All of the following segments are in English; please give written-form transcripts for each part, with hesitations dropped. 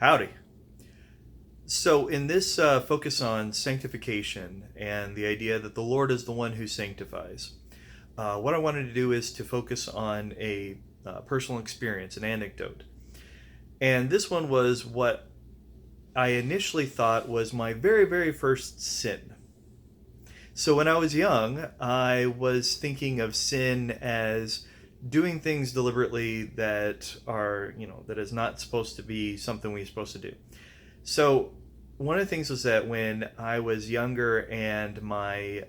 Howdy. So, in this focus on sanctification and the idea that the Lord is the one who sanctifies, what I wanted to do is to focus on a personal experience, an anecdote. And this one was what I initially thought was my very, very first sin. So, when I was young, I was thinking of sin as doing things deliberately that are, that is not supposed to be something we're supposed to do. So one of the things was that when I was younger and I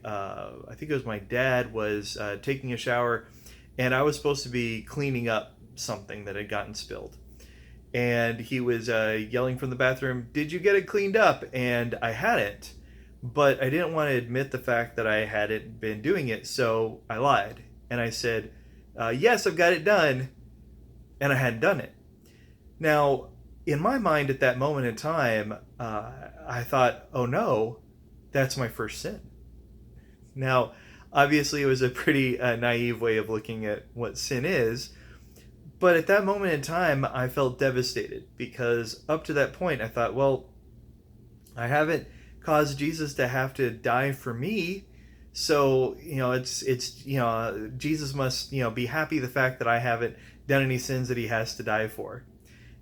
think it was my dad was taking a shower, and I was supposed to be cleaning up something that had gotten spilled. And he was yelling from the bathroom, "Did you get it cleaned up?" And I hadn't, but I didn't want to admit the fact that I hadn't been doing it, so I lied. And I said, "Yes, I've got it done," and I hadn't done it. Now, in my mind at that moment in time, I thought, oh no, that's my first sin. Now, obviously, it was a pretty naive way of looking at what sin is, but at that moment in time, I felt devastated because up to that point, I thought, well, I haven't caused Jesus to have to die for me. So, Jesus must, be happy the fact that I haven't done any sins that he has to die for.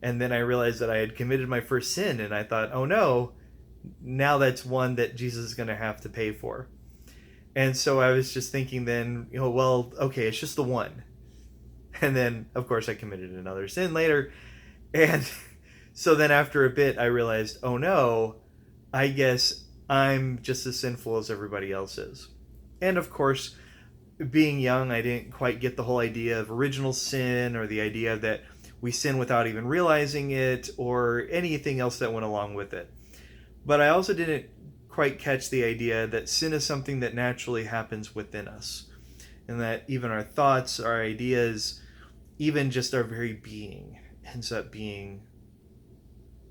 And then I realized that I had committed my first sin, and I thought, oh no, now that's one that Jesus is going to have to pay for. And so I was just thinking then, well, okay, it's just the one. And then, of course, I committed another sin later. And so then after a bit, I realized, oh no, I guess I'm just as sinful as everybody else is. And of course, being young, I didn't quite get the whole idea of original sin or the idea that we sin without even realizing it or anything else that went along with it. But I also didn't quite catch the idea that sin is something that naturally happens within us, and that even our thoughts, our ideas, even just our very being ends up being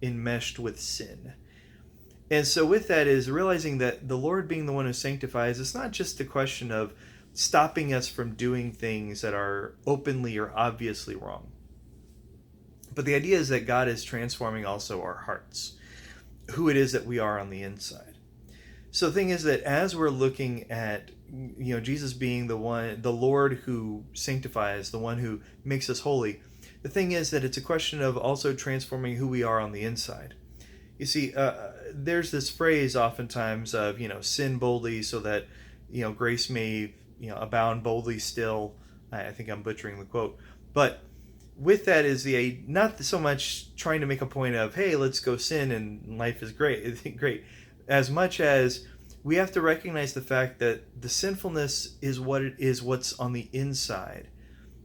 enmeshed with sin. And so with that is realizing that the Lord being the one who sanctifies, it's not just a question of stopping us from doing things that are openly or obviously wrong. But the idea is that God is transforming also our hearts, who it is that we are on the inside. So the thing is that as we're looking at, Jesus being the one, the Lord who sanctifies, the one who makes us holy, the thing is that it's a question of also transforming who we are on the inside. You see, there's this phrase oftentimes of, sin boldly so that, grace may, abound boldly still. I think I'm butchering the quote. But with that is not so much trying to make a point of, hey, let's go sin and life is great, great, as much as we have to recognize the fact that the sinfulness is what it is, what's on the inside,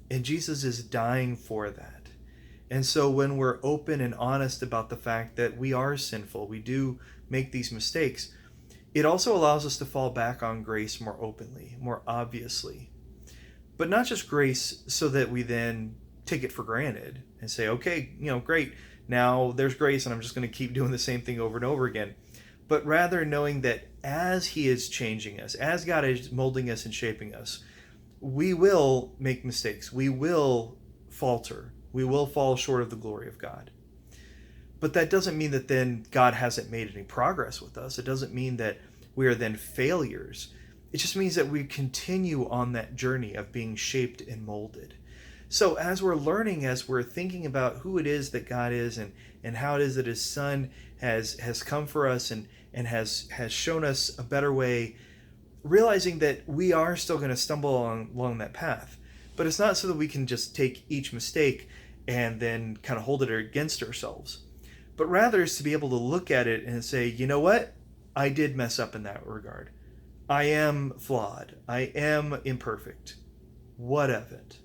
and Jesus is dying for that. And so when we're open and honest about the fact that we are sinful, we do make these mistakes, it also allows us to fall back on grace more openly, more obviously. But not just grace so that we then take it for granted and say, okay, great, now there's grace and I'm just going to keep doing the same thing over and over again. But rather knowing that as he is changing us, as God is molding us and shaping us, we will make mistakes. We will falter. We will fall short of the glory of God. But that doesn't mean that then God hasn't made any progress with us. It doesn't mean that we are then failures. It just means that we continue on that journey of being shaped and molded. So as we're learning, as we're thinking about who it is that God is and how it is that his son has come for us and has shown us a better way, realizing that we are still going to stumble along that path. But it's not so that we can just take each mistake and then kind of hold it against ourselves. But rather is to be able to look at it and say, you know what? I did mess up in that regard. I am flawed. I am imperfect. What of it?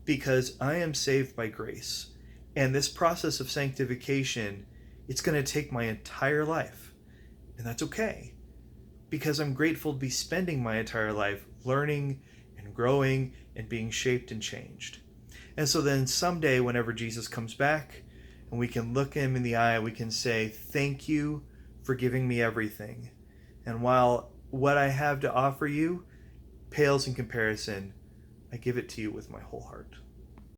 Because I am saved by grace. And this process of sanctification, it's going to take my entire life. And that's okay. Because I'm grateful to be spending my entire life learning and growing and being shaped and changed. And so then someday, whenever Jesus comes back, and we can look him in the eye, we can say, thank you for giving me everything. And while what I have to offer you pales in comparison, I give it to you with my whole heart.